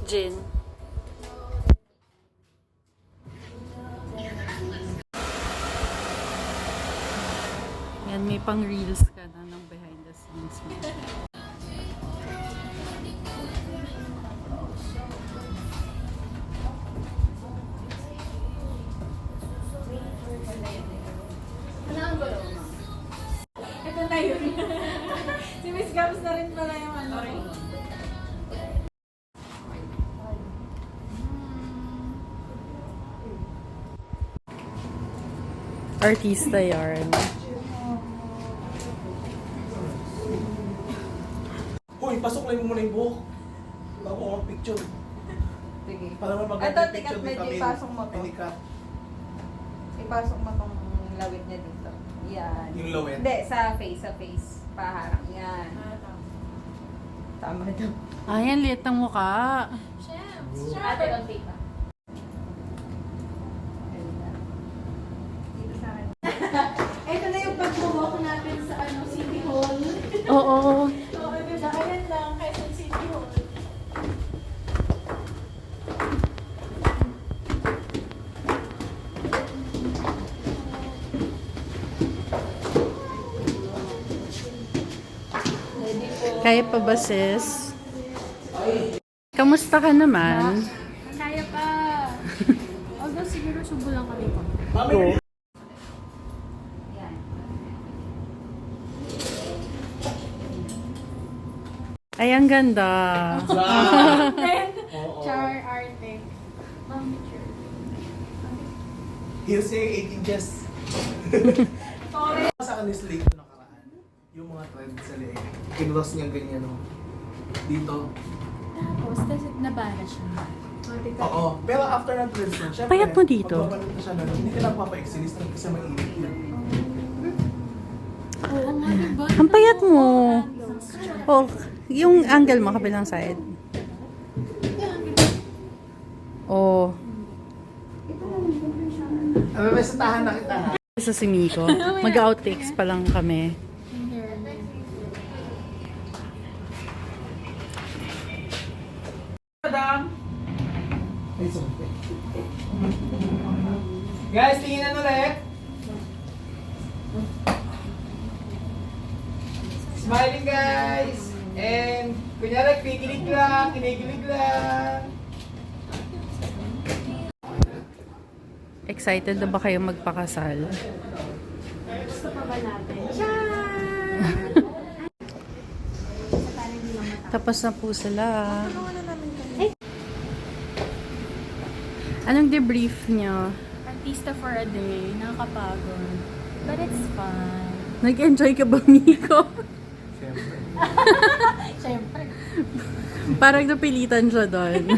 Jin. Yan, may pang reels ka na ng behind the scenes mo. Ito na yun. Si Miss Gabs na rin pala yung ano. Artista yarn. Hoy, pasok lang mo muna yung buhok. Bago ako picture. Sige. Para Ito, mag-picture tikat din medyo kami. ipasok mo to. Pinikat. Ipasok mo tong lawit niya dito. Yan. Yung lawit? Hindi, sa face. Paharang. Yan. Tama daw. Ay, ang liit ng mukha. Ate, on tape ah. Dito sa akin. Ito na yung pag-walk natin sa City Hall. Oo. So, ayan lang, Quezon City Hall. Kaya pa ba, sis? Kamusta ka naman? Kaya pa. Although siguro subo lang kami po. Go. Yan. Ay, ang ganda. Then, Oo. Char Arte. Picture. He'll say 8 inches. Sorry. Sa kanis late na nakaraan. Yung mga thread sa leeg. Kinross niya ganyan, no? Dito. Tapos, nabara siya. Oo. Pero after ng threads na, syempre, Payat mo dito. pag babalot na siya na, hindi ka nagpapa-exilis na kasi mainit yan. Oo nga, diba? Ang payat mo. Oh, yung angle mo, kabilang side. Oh, May satahan na kita, ha? sa si Miko. Mag-outtakes pa lang kami. Ay, sorry. Guys, tingnan ulit. Smiling, guys. And, kunyari, kinikilig lang. Excited na ba kayo magpakasal? Gusto pa ba natin? Tapos na po sila. Anong debrief nyo? Artista for a day. Nakakapagod. But it's fun. Nag-enjoy ka ba, Miko? Siyempre. Siyempre. Parang napilitan siya doon.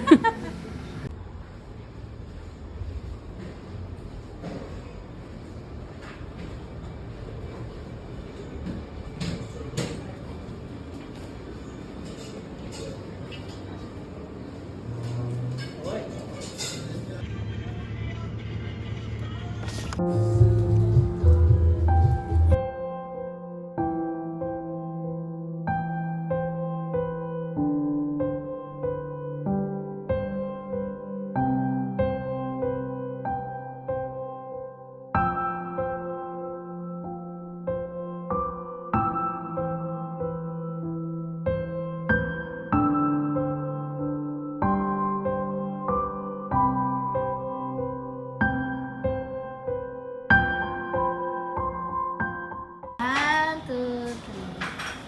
One, two, three.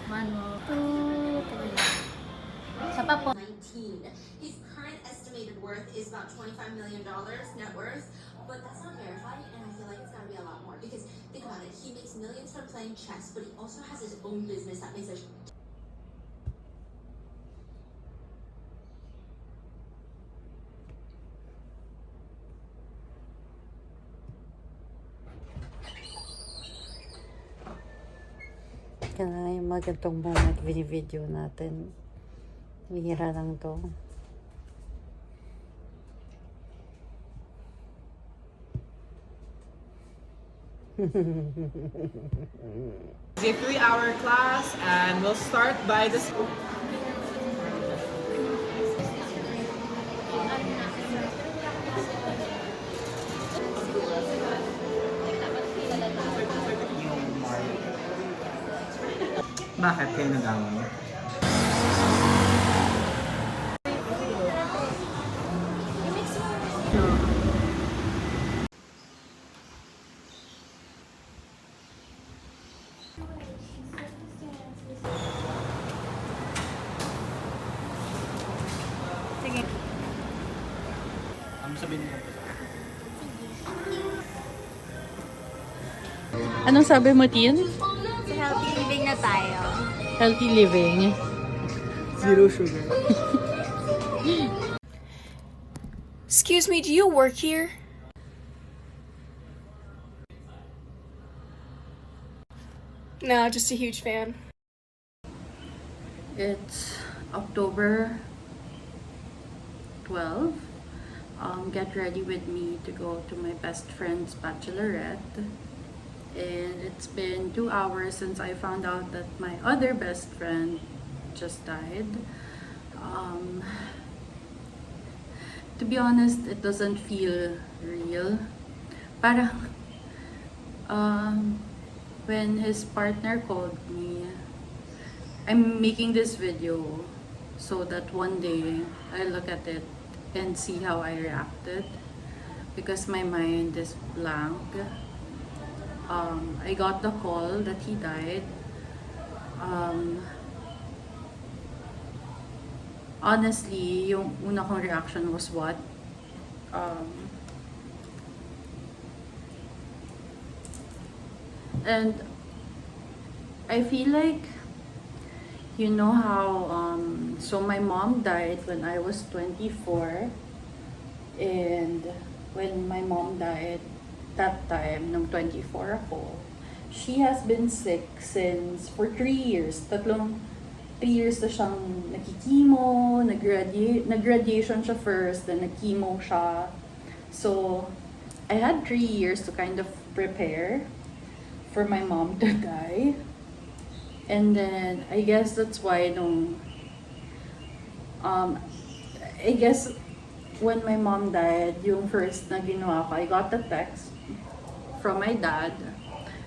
One more. Two, three. Sa pa po. 19. His current estimated worth is about $25 million net worth, but that's not verified, and I feel like it's gotta be a lot more because think about it, he makes millions from playing chess, but he also has his own business that makes a Kaya na yung mga gantong moment, video natin. Bihira lang to. It's a 3-hour class and we'll start by the Bakit kayo nag-away? Ano sabihin mo? Anong sabi mo, Tin? So, healthy living na tayo. Healthy living. Zero sugar. Excuse me, do you work here? No, just a huge fan. It's October 12. Get ready with me to go to my best friend's bachelorette. And it's been 2 hours since I found out that my other best friend just died. To be honest, it doesn't feel real. Parang, when his partner called me, I'm making this video so that one day I look at it and see how I reacted, because my mind is blank. I got the call that he died. Honestly, yung una kong reaction was what? And I feel like, you know how, so my mom died when I was 24, and when my mom died, that time, nung 24 ako, she has been sick since, for 3 years, 3 years na siyang nakikimo, nag-radiation siya first, then nag-chemo siya. So, I had 3 years to kind of prepare for my mom to die. And then, I guess that's why I guess when my mom died, yung first na ginawa ko, I got a text from my dad,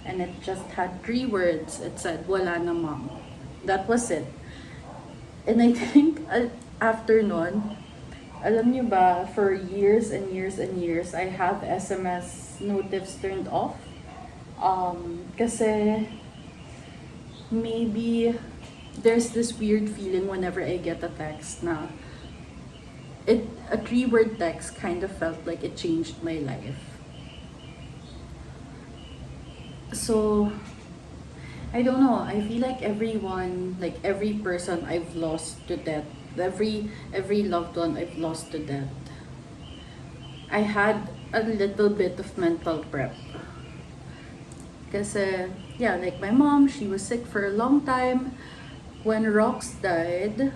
and it just had 3 words. It said, "Wala na, Mom." That was it. And I think after nun, alam niyo ba, for years and years and years, I have SMS notifs turned off. Kasi maybe there's this weird feeling whenever I get a text na a 3-word text kind of felt like it changed my life. So, I don't know, I feel like everyone, like every person I've lost to death, every loved one I've lost to death, I had a little bit of mental prep. Kasi, yeah, like my mom, she was sick for a long time. When Rox died,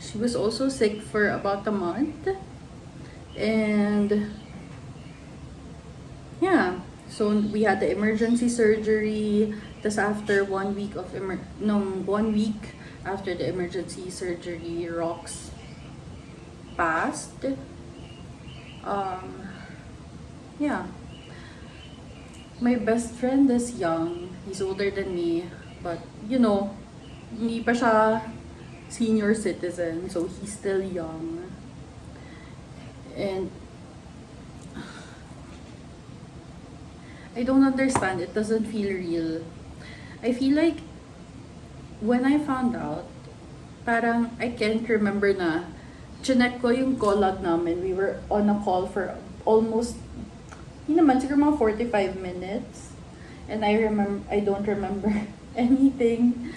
she was also sick for about a month. And, yeah, so we had the emergency surgery. Tas after 1 week of 1 week after the emergency surgery, Rox passed. Yeah. My best friend is young. He's older than me, but you know, hindi pa siya senior citizen, so he's still young. And I don't understand. It doesn't feel real. I feel like when I found out, parang I can't remember na. Chinek ko yung call log namin. We were on a call for almost, hindi naman, siguro mga 45 minutes. And I don't remember anything.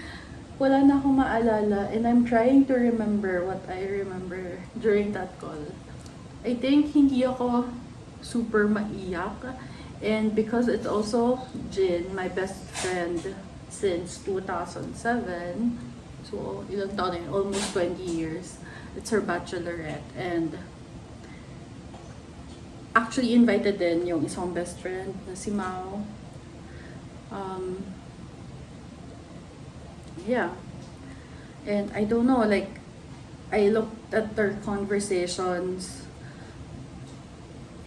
Wala na akong maalala. And I'm trying to remember what I remember during that call. I think hindi ako super maiyak. And because it's also Jin, my best friend since 2007. So, ilang taon na yun? Almost 20 years. It's her bachelorette. And actually invited din yung isang best friend na si Mao. Yeah. And I don't know, like, I looked at their conversations,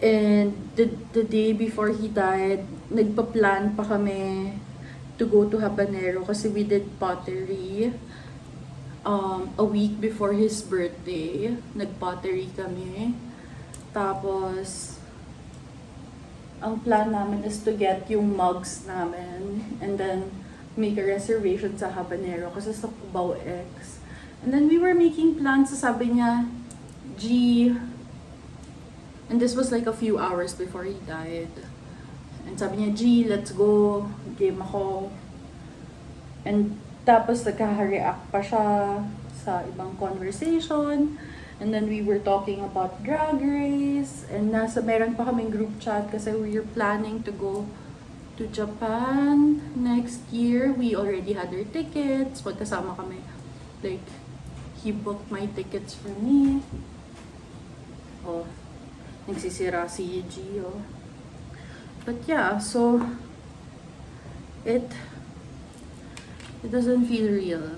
and the day before he died, nagpa-plan pa kami to go to Habanero kasi we did pottery a week before his birthday. Nag-pottery kami. Tapos, ang plan namin is to get yung mugs namin and then make a reservation sa Habanero kasi sa Cubao X. And then we were making plans, sabi niya, G, and this was like a few hours before he died. And sabi niya, G, let's go. Game ako. And tapos nagkaka-react pa siya sa ibang conversation. And then we were talking about Drag Race. And meron pa kaming group chat kasi we were planning to go to Japan next year. We already had our tickets. Magkasama kami. Like, he booked my tickets for me. Oh, nagsisira si Gio. But yeah, so it doesn't feel real.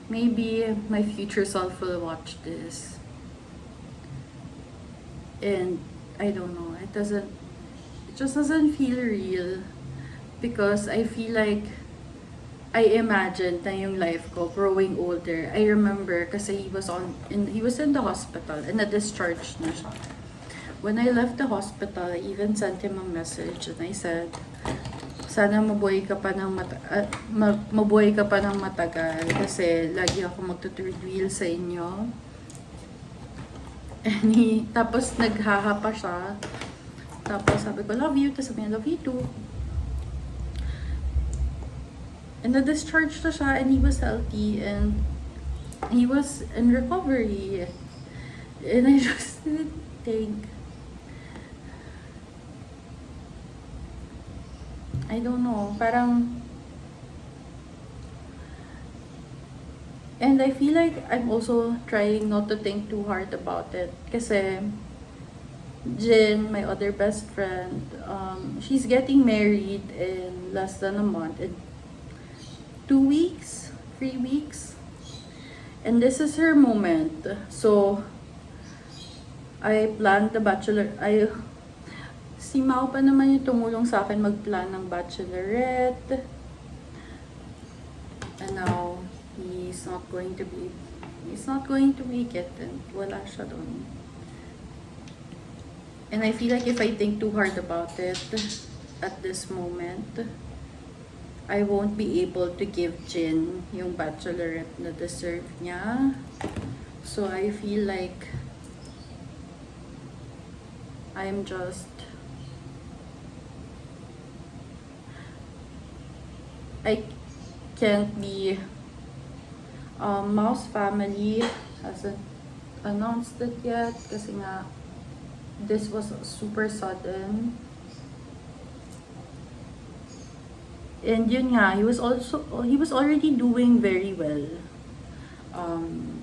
Maybe my future self will watch this. And I don't know, it just doesn't feel real because I feel like I imagined na yung life ko growing older. I remember kasi he was in the hospital and na-discharge na siya. When I left the hospital, I even sent him a message and I said, sana mabuhay ka pa ng matagal kasi lagi ako magtuthird wheel sa inyo. And tapos naghaha pa siya. Tapos sabi ko, love you. Tapos sabi niya, love you too. And na-discharge na siya and he was healthy and he was in recovery. And I just didn't think, I don't know, parang, and I feel like I'm also trying not to think too hard about it. Kasi, Jin, my other best friend, she's getting married in less than a month, in 2 weeks, 3 weeks. And this is her moment. So, I planned the si Mao pa naman yung tumulong sa akin magplan ng bachelorette. And now, he's not going to make it and wala siya doon. And I feel like if I think too hard about it at this moment, I won't be able to give Jin yung bachelorette na deserve niya. So I feel like I'm just I can't be Mao's family hasn't announced it yet kasi nga this was super sudden. And yun nga, he was already doing very well.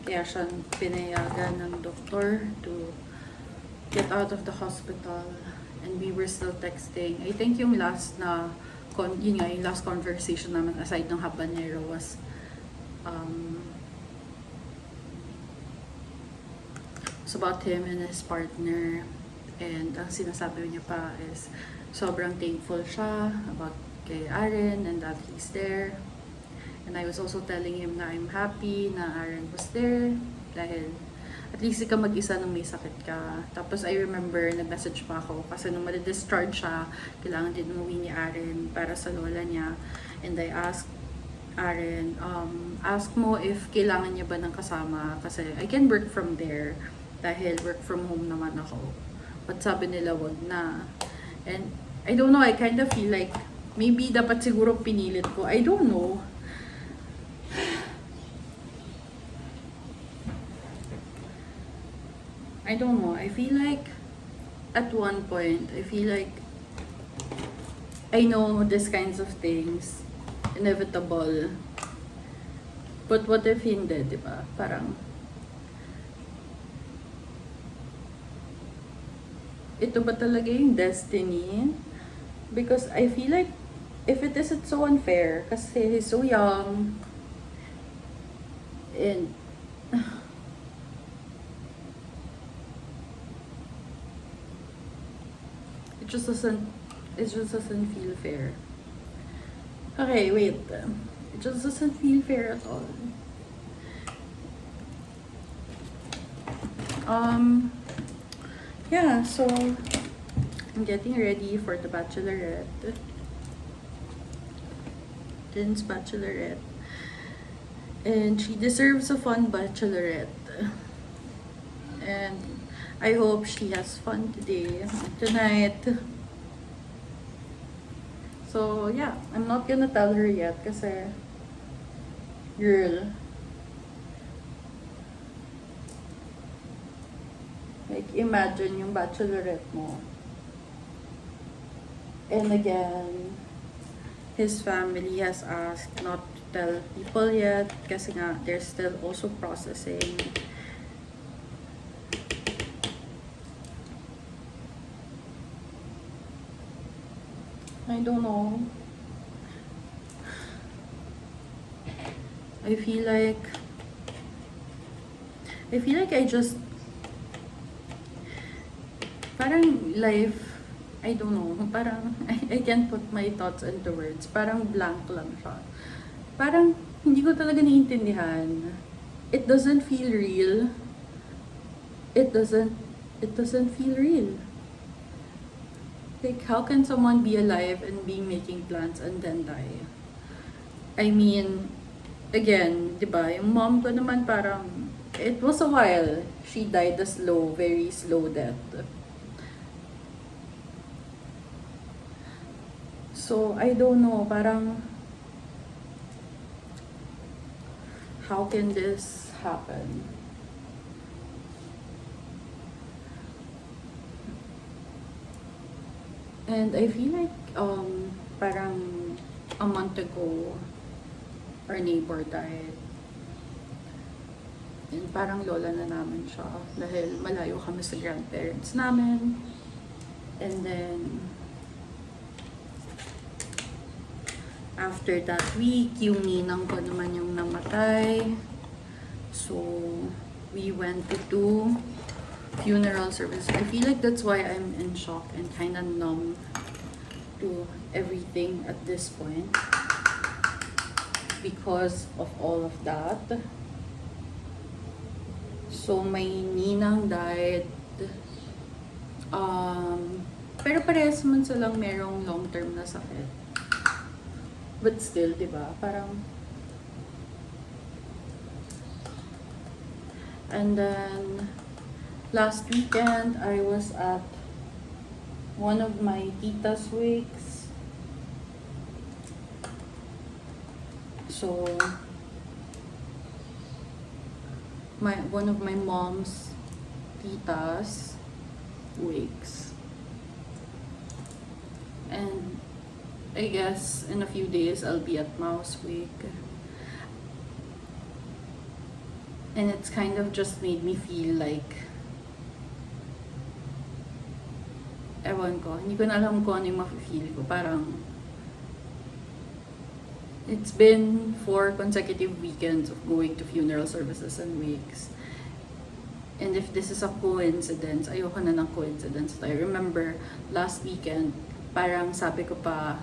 Kaya siya pinayagan ng doktor to get out of the hospital and we were still texting. I think yung last conversation naman aside ng Habanero was it's about him and his partner, and ang sinasabi niya pa is sobrang thankful siya about kay Aaron and that he's there. And I was also telling him na I'm happy na Aaron was there dahil at least ikaw mag-isa nung may sakit ka. Tapos I remember, nag-message pa ako kasi nung madi-discharge siya, kailangan din umuwi ni Aaron para sa lola niya. And I asked Aaron, ask mo if kailangan niya ba ng kasama kasi I can work from there dahil work from home naman ako. But sabi nila wag na. And I don't know, I kind of feel like maybe dapat siguro pinilit ko. I don't know. I don't know. I feel like at one point, I feel like I know these kinds of things, inevitable. But what if hindi, di ba? Parang, ito ba talaga yung destiny? Because I feel like, if it is, it's so unfair. Kasi he's so young. And, it just doesn't feel fair. Okay, wait. It just doesn't feel fair at all. Yeah, so I'm getting ready for the bachelorette. Jin's bachelorette. And she deserves a fun bachelorette. And I hope she has fun today, tonight. So yeah, I'm not gonna tell her yet kasi girl. Like imagine yung bachelorette mo. And again, his family has asked not to tell people yet kasi nga they're still also processing. I don't know. I feel like I just parang life, I don't know, parang I can't put my thoughts into words. Parang blank lang siya. Parang hindi ko talaga naiintindihan. It doesn't feel real. It doesn't feel real. Like, how can someone be alive and be making plans and then die? I mean, again, di ba, yung mom ko naman parang, it was a while. She died a slow, very slow death. So, I don't know, parang, how can this happen? And I feel like, parang a month ago, our neighbor died. And parang lola na namin siya dahil malayo kami sa grandparents namin. And then, after that week, yung ninang ko naman yung namatay. So, we went to 2 funeral services. I feel like that's why I'm in shock and kind of numb to everything at this point. Because of all of that. So, my ninang died. Pero parehas man silang merong long-term na sakit. But still, di ba? Parang... And then, last weekend, I was at one of my tita's wakes. So, one of my mom's tita's wakes. And I guess in a few days I'll be at Mao's wake. And it's kind of just made me feel like, ewan ko, hindi ko na alam kung ano yung mafe-feel ko. Parang, it's been 4 consecutive weekends of going to funeral services and wakes. And if this is a coincidence, ayoko na ng coincidence. I remember last weekend, parang sabi ko pa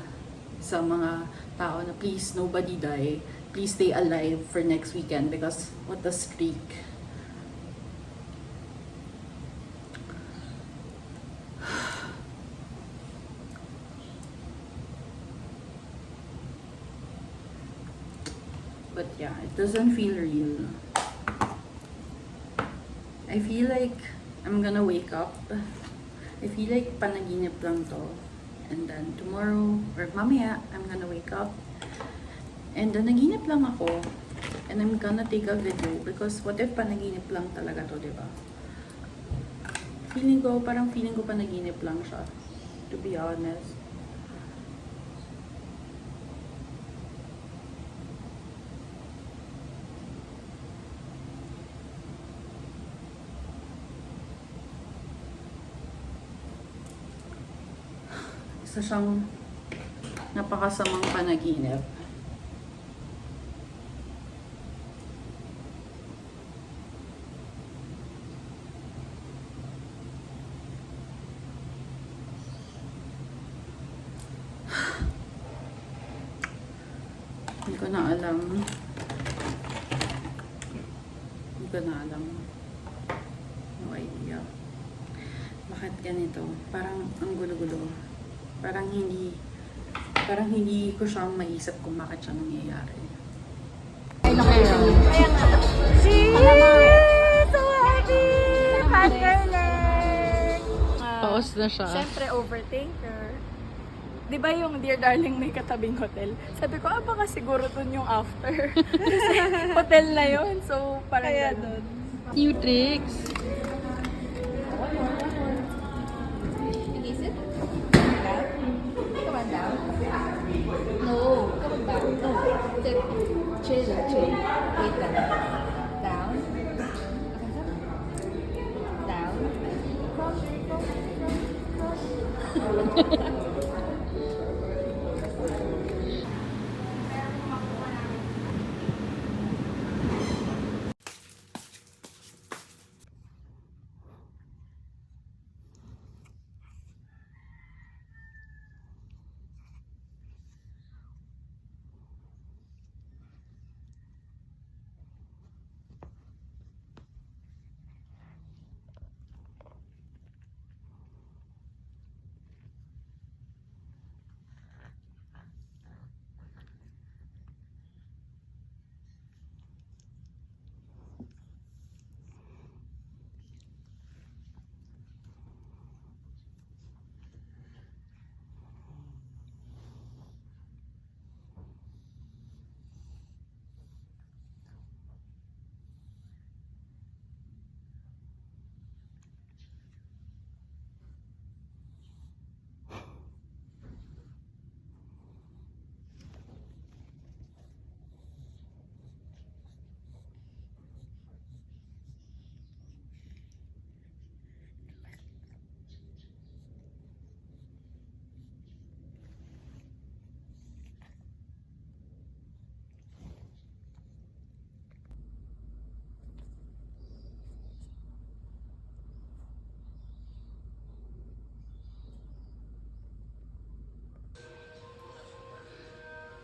sa mga tao na please, nobody die. Please stay alive for next weekend because what a streak. But yeah, it doesn't feel real. I feel like I'm gonna wake up. I feel like panaginip lang to. And then tomorrow, or mamaya, I'm gonna wake up. And then naginip lang ako. And I'm gonna take a video because what if panaginip lang talaga to, diba? Feeling ko panaginip lang siya. To be honest. Isa siyang napakasamang panaginip. Hindi ko na alam. Hindi ko na alam. No idea. Bakit ganito? Parang ang gulo-gulo. Parang hindi ko siya maisip kung bakit siya nangyayari. So happy! Fangirling! Paus na siya. Siyempre, overthinker. Di ba yung Dear Darling may katabing hotel? Sabi ko, baka siguro dun yung after. Kasi hotel na yun. So, parang kaya dun. New tricks. Come on down. No. Come on back. No. Sit. Chill. Chill. Wait lang. Down. Down.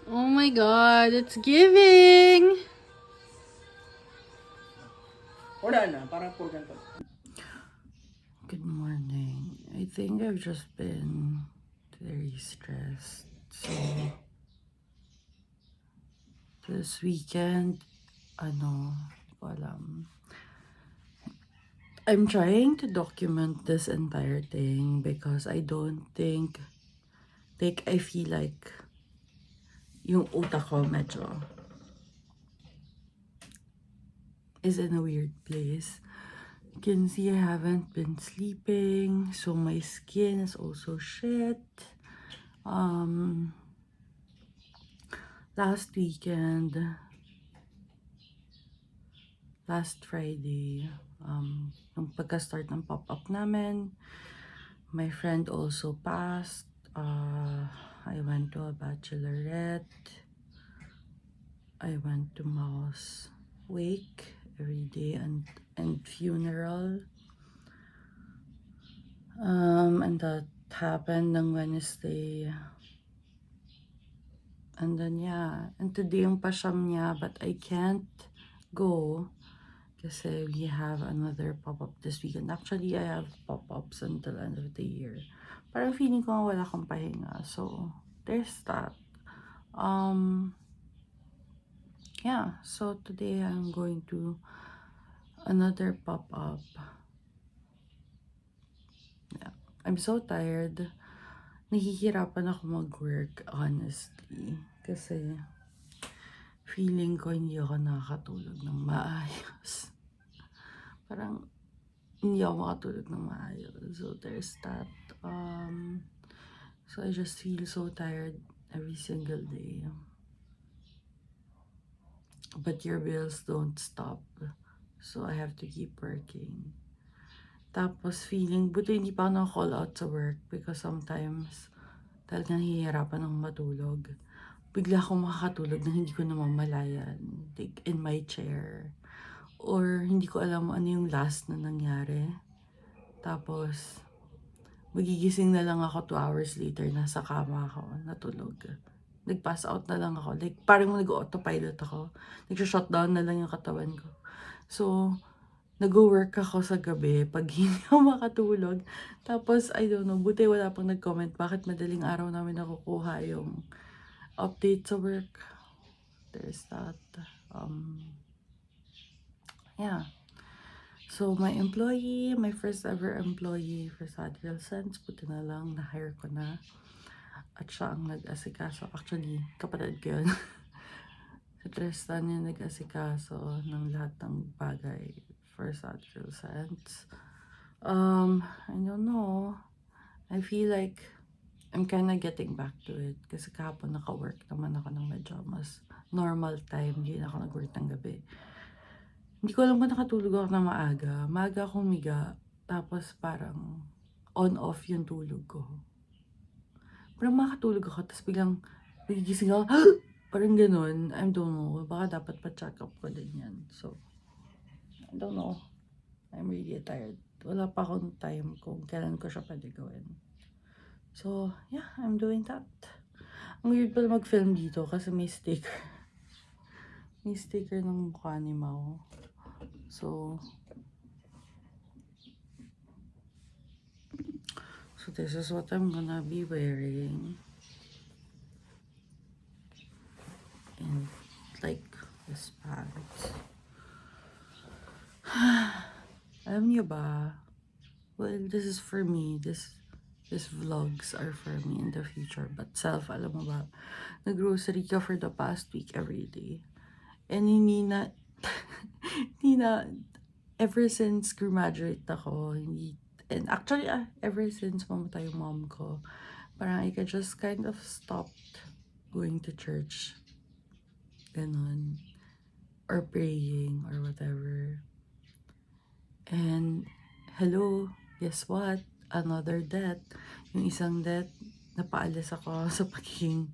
Oh my god, it's giving! Wala na, parang puro ganito. Good morning. I think I've just been very stressed. So, this weekend, hindi ko alam. I'm trying to document this entire thing because I don't think, I feel like yung utak ko medyo is in a weird place. You can see I haven't been sleeping, so my skin is also shit. Last weekend, last Friday, nung pagka-start ng pop-up namin, my friend also passed. I went to a bachelorette. I went to Mao's wake every day and funeral. And that happened on Wednesday. And then and today yung pasyam niya, but I can't go kasi we have another pop-up this weekend. Actually, I have pop-ups until end of the year. Parang feeling ko nga wala akong pahinga. So, there's that. So today I'm going to another pop-up. Yeah. I'm so tired. Nahihirapan ako mag-work, honestly. Kasi feeling ko hindi ako nakakatulog ng maayos. Parang hindi ako makatulog ng maayos. So there's that. So I just feel so tired every single day. But your bills don't stop. So I have to keep working. Tapos feeling, buti hindi pa ako na-call out sa work because sometimes talagang nahihirapan akong matulog. Bigla akong makakatulog na hindi ko namamalayan. Like in my chair. Or hindi ko alam ano yung last na nangyari. Tapos magigising na lang ako 2 hours later, nasa kama ako, natulog. nag-pass out na lang ako. Like, parang nag-autopilot ako. Nag-shutdown na lang yung katawan ko. So, nag-work ako sa gabi pag hindi ako makatulog. Tapos, I don't know, buti wala pang nag-comment bakit madaling araw namin nakukuha yung update sa work. There's that. Yeah. So, my first ever employee for Sad Girl Sense, buti na lang, na-hire ko na. At siya ang nag-asikaso. Actually, kapatid ko yun. Si Tristan yung nag-asikaso ng lahat ng bagay for Sad Girl Sense. I don't know. I feel like I'm kinda getting back to it. Kasi kahapon naka-work naman ako ng medyo mas normal time. Hindi na ako nag-work ng gabi. Hindi ko alam kung nakatulog ako na maaga. Maaga akong miga. Tapos parang on-off yung tulog ko. Parang makatulog ako. Tapos biglang nagigising ako. Parang ganun. I don't know. Baka dapat pa-check up ko din yan. So, I don't know. I'm really tired. Wala pa akong time kung kailan ko siya pwede gawin. So, yeah. I'm doing that. Ang weird pala mag-film dito kasi may sticker. May sticker ng mukha ni Mao. So this is what I'm gonna be wearing. And like this pants. Alam niyo ba? Well, this is for me. This vlogs are for me in the future. But alam mo ba? Nag-grocery ka for the past week every day. And hindi na ever since graduate ako, and actually, ever since mamatay yung mom ko, parang I just kind of stopped going to church. Ganon. Or praying, or whatever. And, hello, guess what? Another death. Yung isang death, napaalis ako sa pagiging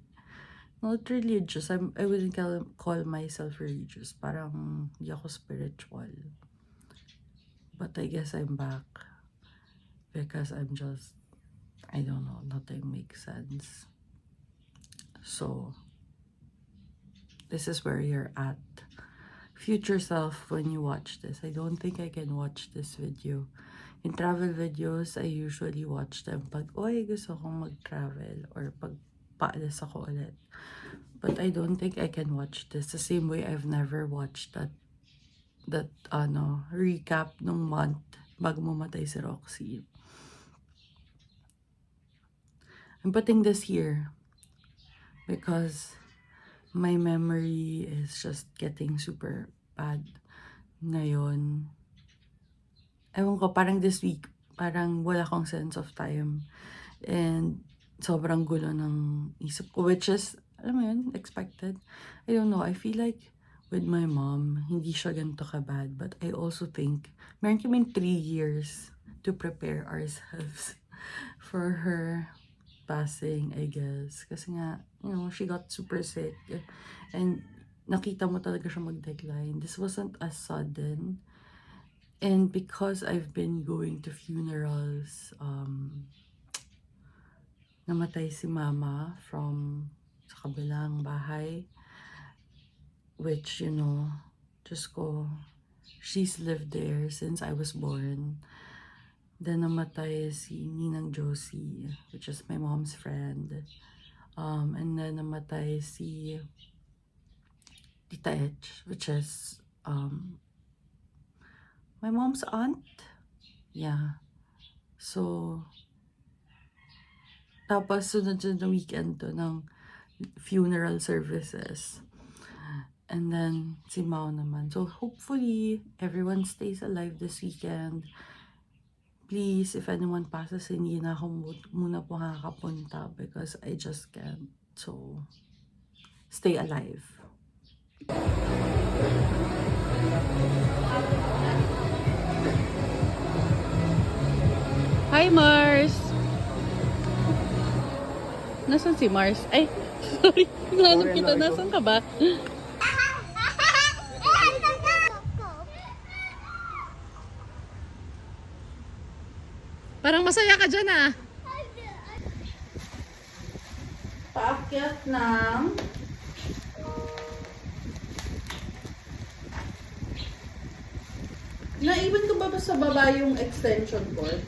not religious. I wouldn't call myself religious. Parang hindi ako spiritual. But I guess I'm back. Because I'm just, I don't know, nothing makes sense. So, this is where you're at. Future self, when you watch this. I don't think I can watch this video. In travel videos, I usually watch them pag, gusto kong mag-travel. Or pag paalis ako ulit. But I don't think I can watch this the same way I've never watched that recap nung month bago mamatay si Roxy. I'm putting this here because my memory is just getting super bad ngayon. Ewan ko, parang this week, parang wala akong sense of time. And sobrang gulo ng isip ko, which is, alam mo yun, expected. I don't know, I feel like with my mom, hindi siya ganito ka-bad. But I also think, meron kami 3 years to prepare ourselves for her passing, I guess. Kasi nga, she got super sick. And nakita mo talaga siya mag-decline. This wasn't as sudden. And because I've been going to funerals, namatay si mama from sa kabilang bahay, which, just ko, she's lived there since I was born. Then namatay si Ninang Josie, which is my mom's friend. And then namatay si Tita Etch, which is my mom's aunt. Yeah. So, tapos sunod na weekend to ng funeral services. And then, si Mao naman. So, hopefully, everyone stays alive this weekend. Please, if anyone passes, hindi na ako muna po makakapunta because I just can't. So, stay alive. Hi, Mars! Nasaan si Mars? Ay, sorry. Nahanap kita. Nasaan ka ba? Parang masaya ka dyan, ah. paakyat ng naiwan ko ba sa baba yung extension cord?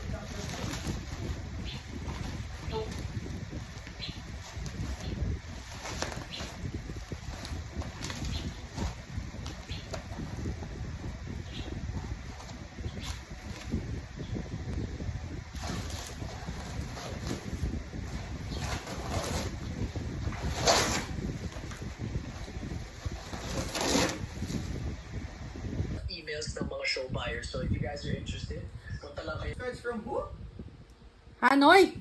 emails ng mga show buyers. So if you guys are interested, punta lang kayo. Cards from who? Hanoi!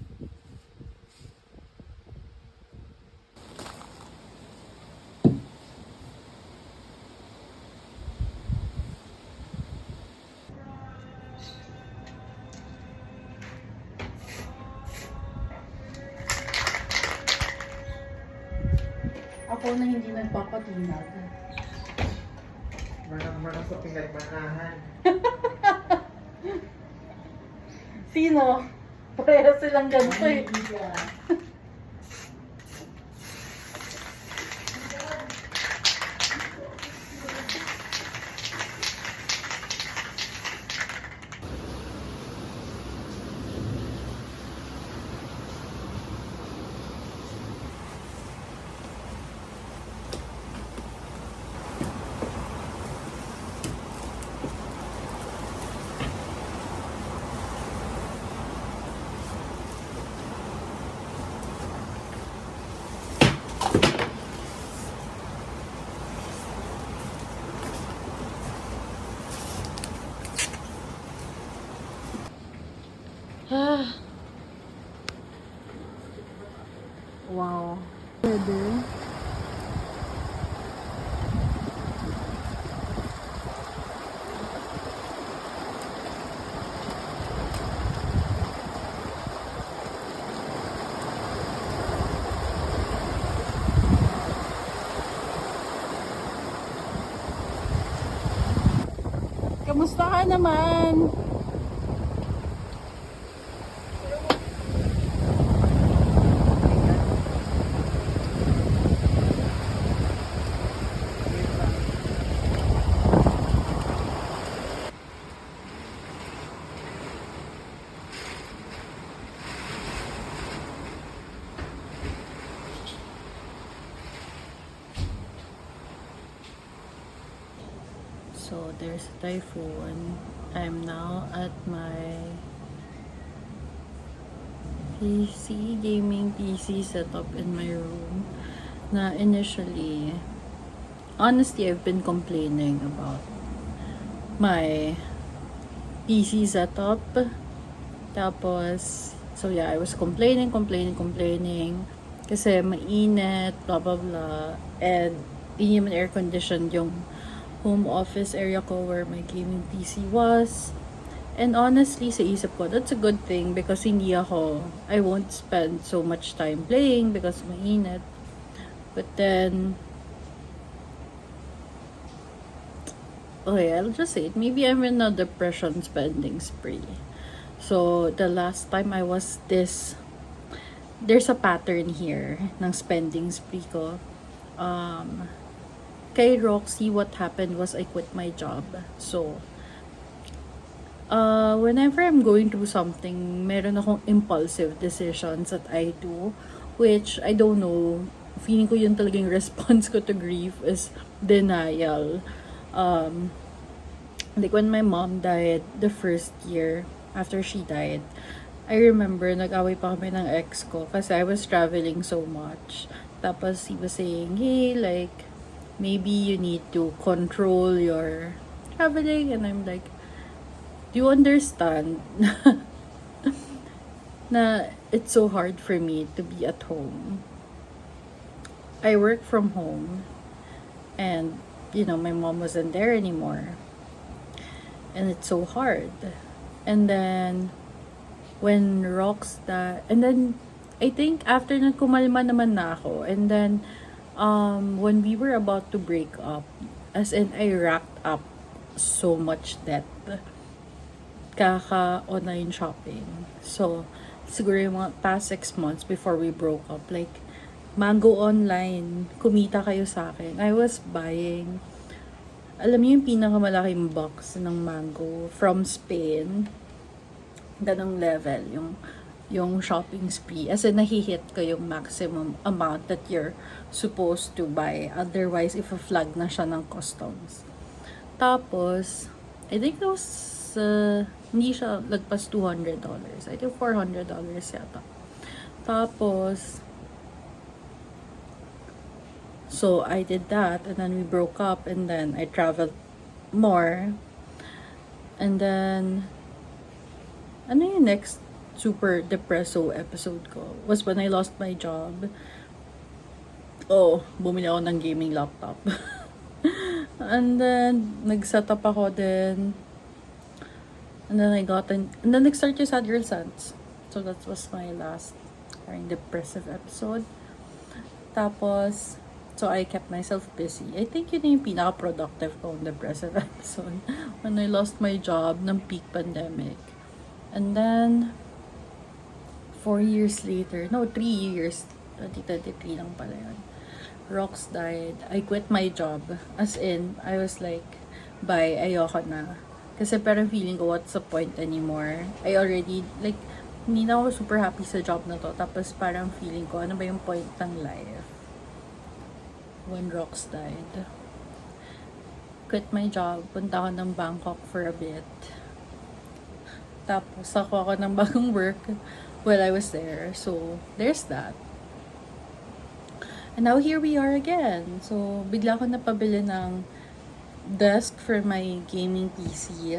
Ako na hindi nagpapatunag. Manang-manang sa pinagmanahan. Sino? Pareha silang ganito eh. Wow. Pwede. Kamusta ka naman? So there's a typhoon. I'm now at my gaming PC setup in my room. Na initially, honestly, I've been complaining about my PC setup. Tapos, so yeah, I was complaining. Kasi mainit, blah blah blah. And hindi naman air conditioned yung home office area ko where my gaming PC was. And honestly, sa isip ko, that's a good thing because I won't spend so much time playing because mainit. But then, okay, I'll just say it. Maybe I'm in a depression spending spree. So, the last time I was there's a pattern here ng spending spree ko. Kay Roxy, what happened was I quit my job. So, whenever I'm going through something, meron akong impulsive decisions that I do, which I don't know, feeling ko yun talagang response ko to grief is denial. Like when my mom died the first year after she died, I remember nag-away pa kami ng ex ko kasi I was traveling so much. Tapos he was saying, hey, like, maybe you need to control your traveling. And I'm like, do you understand na it's so hard for me to be at home? I work from home and, my mom wasn't there anymore. And it's so hard. And then, when Rox died, and then, I think after na kumalma naman na ako, and then, when we were about to break up, as in I racked up so much debt online shopping. So siguro yung mga past 6 months before we broke up, like Mango online, kumita kayo sa akin. I was buying, alam niyo yung pinakamalaking box ng mango from Spain. Ganong level, yung shopping spree. As in, nahihit ko yung maximum amount that you're supposed to buy. Otherwise, if flag na siya ng customs. Tapos, I think it was, hindi siya lagpas $200. I think $400 yata. Tapos, so I did that, and then we broke up, and then I traveled more. And then, ano yung next super depresso episode ko? Was when I lost my job. Oh, bumili ako ng gaming laptop. And then, nag-set up ako din. And then and then nag-start yung Sad Girl Sense. So that was my last very depressive episode. Tapos, so I kept myself busy. I think yun yung pinaka-productive kong depressive episode. When I lost my job ng peak pandemic. And then, 3 years, 2023 lang pala yun. Rox died. I quit my job. As in, I was like, bye, ayoko na. Kasi parang feeling ko, what's the point anymore? I already, like, hindi na ako super happy sa job na to. Tapos parang feeling ko, ano ba yung point ng life? When Rox died. Quit my job. Punta ako ng Bangkok for a bit. Tapos ako ng bagong work while I was there. So, there's that. And now here we are again. So, bigla ko napabili ng desk for my gaming PC,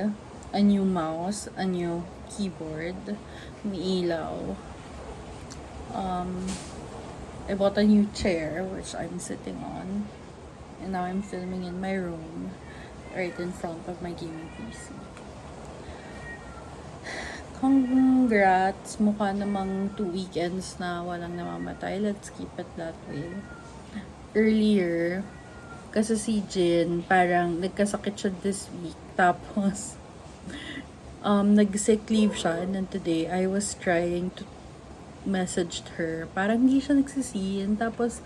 a new mouse, a new keyboard, may ilaw. I bought a new chair, which I'm sitting on. And now I'm filming in my room, right in front of my gaming PC. Congrats! Mukha namang 2 weekends na walang namamatay. Let's keep it that way. Earlier, kasi si Jin, parang nagkasakit siya this week. Tapos, nag-sick leave siya. And then today, I was trying to message her. Parang hindi siya nagsisiin. Tapos,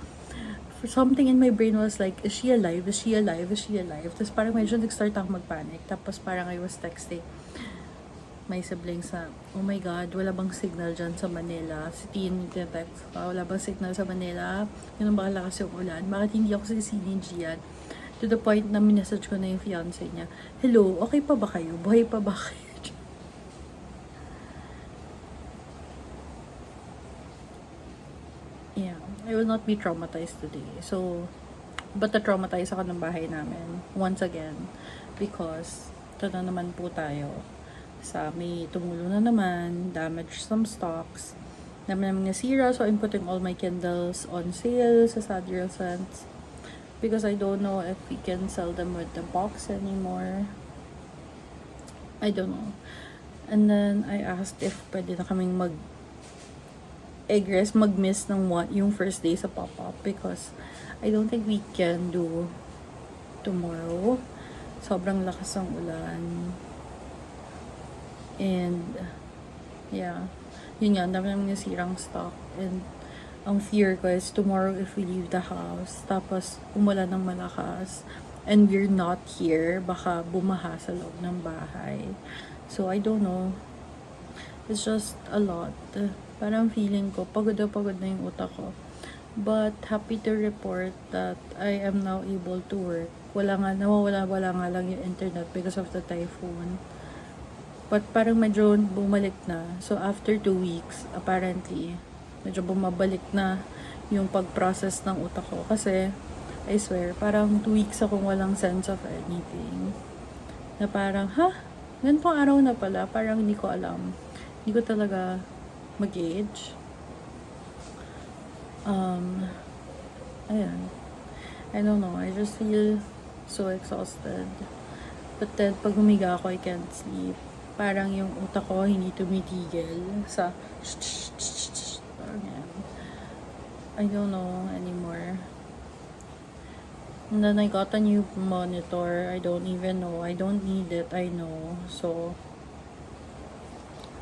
for something in my brain was like, is she alive? Is she alive? Is she alive? Tapos parang medyo nag-start ako mag-panic. Tapos parang I was texting my siblings na, oh my God, wala bang signal dyan sa Manila? Si Tin, text ka, wala bang signal sa Manila? Yun ang baka lakas yung ulan. Bakit hindi ako sisinin dyan? To the point na minessage ko na yung fiancé niya, hello, okay pa ba kayo? Buhay pa ba kayo? Yeah, I will not be traumatized today. So, but na-traumatize ako ng bahay namin once again because ito na naman po tayo sa may tumulo na naman, damage some stocks, naman nasira, so I'm putting all my Kindles on sale sa Sad Girl Sense because I don't know if we can sell them with the box anymore. I don't know. And then I asked if pwede na kaming mag-miss ng yung first day sa pop-up because I don't think we can do tomorrow. Sobrang lakas ng ulan. And, yeah. Yun nga, dami naman nasirang stock. And, ang fear ko is tomorrow if we leave the house, tapos umulan ng malakas, and we're not here, baka bumaha sa loob ng bahay. So, I don't know. It's just a lot. Parang feeling ko, pagod na yung utak ko. But, happy to report that I am now able to work. Nawawala nga lang yung internet because of the typhoon. But parang medyo bumalik na. So, after 2 weeks, apparently, medyo bumabalik na yung pag-process ng utak ko. Kasi, I swear, parang 2 weeks akong walang sense of anything. Na parang, ganitong araw na pala. Parang hindi ko alam. Hindi ko talaga mag-gauge. Ayan. I don't know. I just feel so exhausted. But then, pag humiga ako, I can't sleep. Parang yung utak ko hindi tumitigil sa parang yan. I don't know anymore. And then I got a new monitor. I don't even know. I don't need it. I know. So,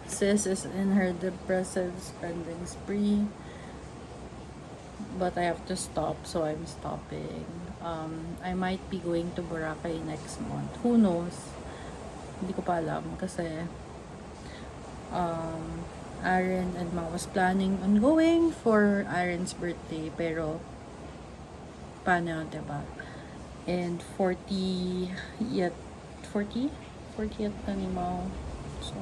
sis is in her depressive spending spree. but I have to stop, so I'm stopping. I might be going to Boracay next month. Who knows? Hindi ko pa alam kasi Aaron and Ma was planning on going for Aaron's birthday, pero paano, diba? And 40 yet 40th na ni Mao. So,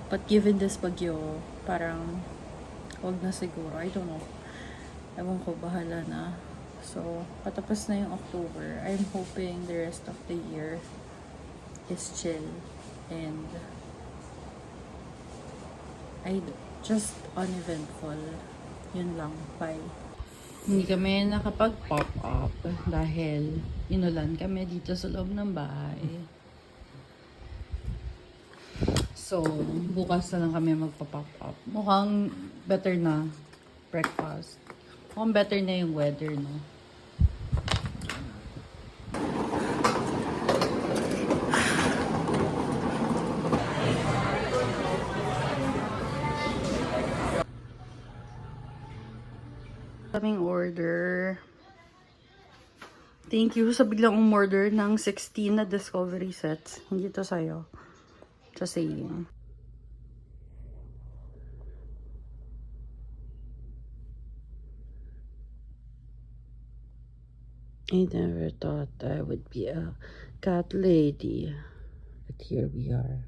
but given this bagyo, parang wag na siguro. I don't know. Ewan ko, bahala na. So, patapos na yung October. I'm hoping the rest of the year is chill and just uneventful. Yun lang. Bye. Hindi kami nakapag-pop up dahil inulan kami dito sa loob ng bahay. So, bukas na lang kami magpa-pop up. Mukhang better na breakfast. Mukhang better na yung weather, no? Kaming order. Thank you sa biglang umorder ng 16 na Discovery sets. Hindi to sa'yo. Just saying. I never thought I would be a cat lady. But here we are.